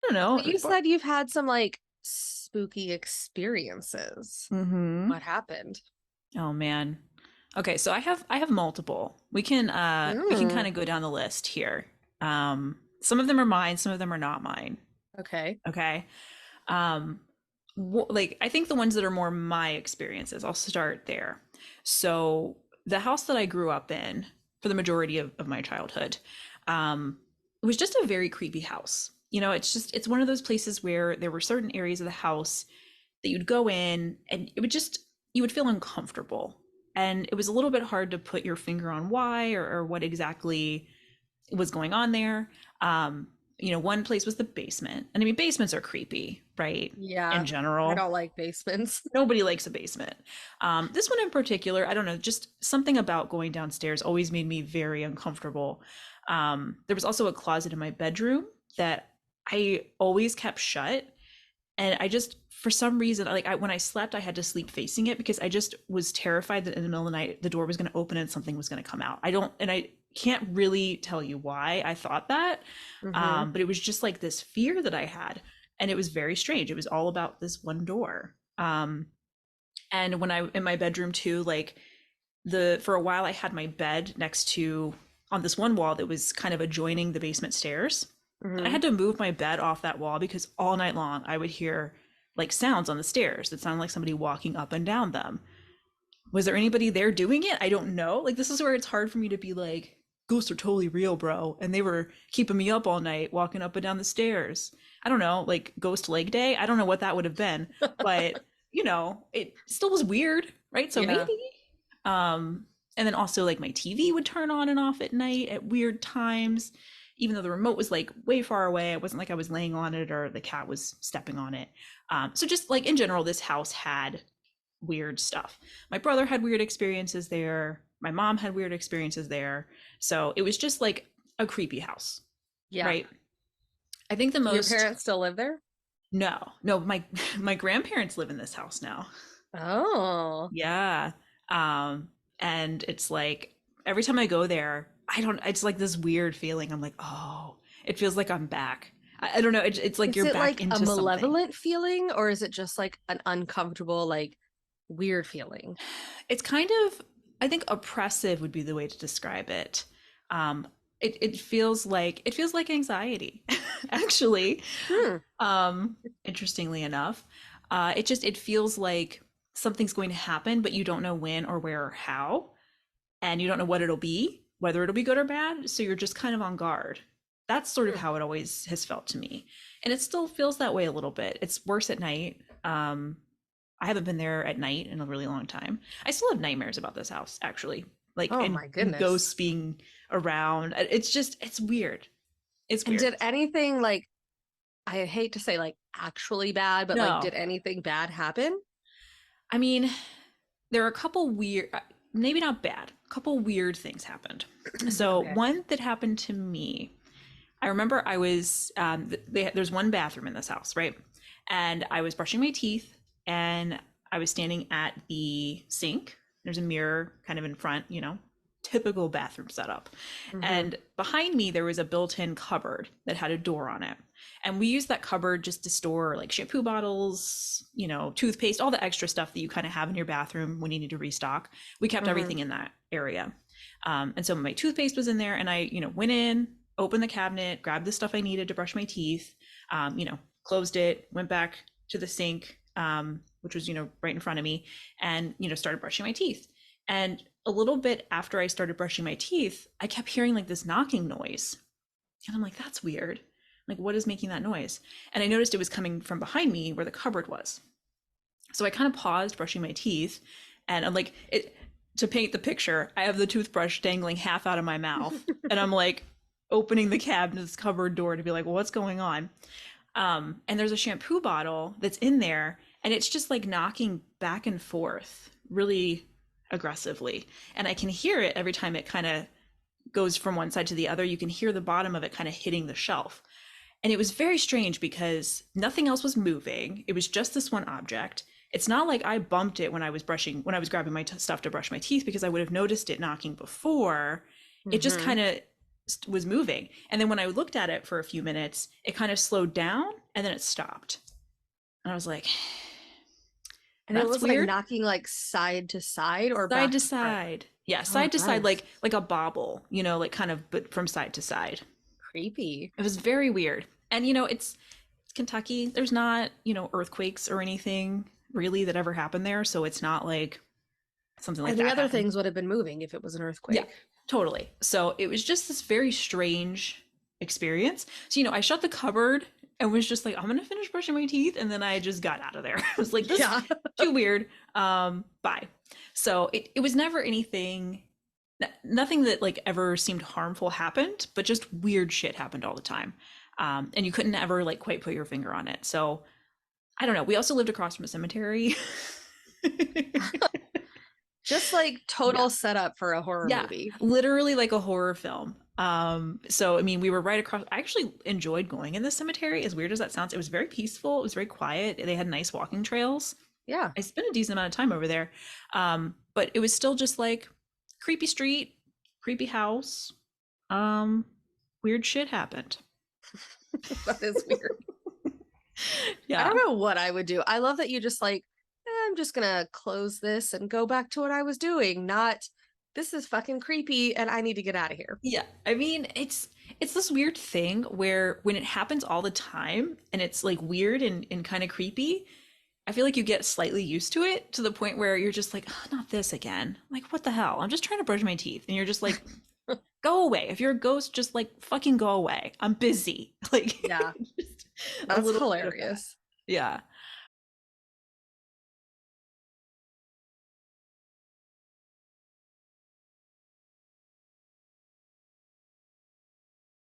don't know. But you said you've had some like spooky experiences. Mm-hmm. What happened? Oh man. Okay, so I have multiple. We can kind Mm, of go down the list here. Some of them are mine, some of them are not mine. okay. Okay. Um, like I think the ones that are more my experiences, I'll start there. So the house that I grew up in for the majority of my childhood, it was just a very creepy house. It's one of those places where there were certain areas of the house that you'd go in and you would feel uncomfortable. And it was a little bit hard to put your finger on why or what exactly was going on there. One place was the basement. And I mean, basements are creepy, right? In Yeah. I general, don't like basements. nobody likes a basement. This one in particular, I don't know, just something about going downstairs always made me very uncomfortable. There was also a closet in my bedroom that I always kept shut. And I just, for some reason, when I slept, I had to sleep facing it because I just was terrified that in the middle of the night the door was going to open and something was going to come out. And I can't really tell you why I thought that, Hmm. but it was just like this fear that I had, and it was very strange. It was all about this one door. And when I in my bedroom too, like the for a while I had my bed next to on this one wall that was kind of adjoining the basement stairs. And I Hmm. had to move my bed off that wall because all night long I would hear like sounds on the stairs that sounded like somebody walking up and down them. Was there anybody there doing it? I don't know. Like this is where it's hard for me to be like, ghosts are totally real, bro. And they were keeping me up all night, walking up and down the stairs. I don't know, like ghost leg day. I don't know what that would have been, but it still was weird, right? So Yeah. maybe. Um, and then also like my TV would turn on and off at night at weird times, even though the remote was like way far away. It wasn't like I was laying on it or the cat was stepping on it. So just like in general, this house had weird stuff. My brother had weird experiences there. My mom had weird experiences there. So it was just like a creepy house, Yeah. right? I think the Do your most parents still live there? no, my my grandparents live in this house now. Oh. Yeah. And it's like every time I go there, I don't it's like this weird feeling. I'm like, "Oh, it feels like I'm back." I don't know. It's like Is you're it back like a into something. malevolent feeling or is it just like an uncomfortable, like weird feeling? It's kind of, I think oppressive would be the way to describe it. Um, it feels like anxiety, actually. Hmm. Um, Interestingly enough, it feels like something's going to happen, but you don't know when or where or how, and you don't know what it'll be, whether it'll be good or bad. So you're just kind of on guard. That's sort of Hmm. how it always has felt to me, and it still feels that way a little bit. It's worse at night. I haven't been there at night in a really long time. I still have nightmares about this house, actually, like Oh my and goodness. ghosts being around. It's weird. It's And weird. did anything like, I hate to say like actually bad, but like, No, did anything bad happen? I mean, there are a couple weird, maybe not bad, a couple weird things happened. So Okay. one that happened to me, I remember I was there's one bathroom in this house, right? And I was brushing my teeth, and I was standing at the sink. There's a mirror kind of in front, typical bathroom setup. Hmm. And behind me there was a built-in cupboard that had a door on it. And we used that cupboard just to store like shampoo bottles, toothpaste, all the extra stuff that you kind of have in your bathroom when you need to restock. We kept Hmm. everything in that area. And so my toothpaste was in there, and I, went in, opened the cabinet, grabbed the stuff I needed to brush my teeth, closed it, went back to the sink, which was, right in front of me, and, started brushing my teeth. And a little bit after I started brushing my teeth, I kept hearing like this knocking noise. And I'm like, that's weird. Like, what is making that noise? And I noticed it was coming from behind me where the cupboard was. So I kind of paused brushing my teeth, and I'm like, it to paint the picture, I have the toothbrush dangling half out of my mouth, and I'm like opening the cabinet's cupboard door to be like, well, what's going on? And there's a shampoo bottle that's in there, and it's just like knocking back and forth really aggressively. And I can hear it every time it kind of goes from one side to the other. You can hear the bottom of it kind of hitting the shelf. And it was very strange because nothing else was moving. It was just this one object. It's not like I bumped it when I was grabbing my stuff to brush my teeth, because I would have noticed it knocking before. It just Hmm. kind of was moving. And then when I looked at it for a few minutes, it kind of slowed down and then it stopped. And I was like, And it that's was like weird. knocking like side to side or Side back to to front. side. Yeah, Oh, side to that side, is like a bobble, like kind of, but from side to side. creepy. It was very weird. And it's Kentucky. There's not, earthquakes or anything really that ever happened there, so it's not like something like And the that other happened. things would have been moving if it was an Yeah, earthquake. totally. So it was just this very strange experience. So, I shut the cupboard and was just like, I'm gonna finish brushing my teeth, and then I just got out of there. I was like, this Yeah. too weird. Bye. So it was never anything, nothing that like ever seemed harmful happened, but just weird shit happened all the time. And you couldn't ever like quite put your finger on it. So I don't know. We also lived across from a cemetery. Just like Yeah. total setup for a horror Yeah, movie. literally like a horror film. So I mean, we were right across. I actually enjoyed going in the cemetery, as weird as that sounds. It was very peaceful. It was very quiet. They had nice walking trails. Yeah. I spent a decent amount of time over there. But it was still just like creepy street, creepy house. Um, Weird shit happened. That is weird. I Yeah. don't know what I would do. I love that you just like, I'm just gonna close this and go back to what I was doing. Not, this is fucking creepy and I need to get out of here. Yeah. I mean, it's this weird thing where when it happens all the time and it's like weird and kind of creepy, I feel like you get slightly used to it to the point where you're just like, oh, not this again. Like, what the hell? I'm just trying to brush my teeth. And you're just like, go away. If you're a ghost, just like fucking go away. I'm busy. Like, Yeah, just a that's little bit of that. hilarious. Yeah.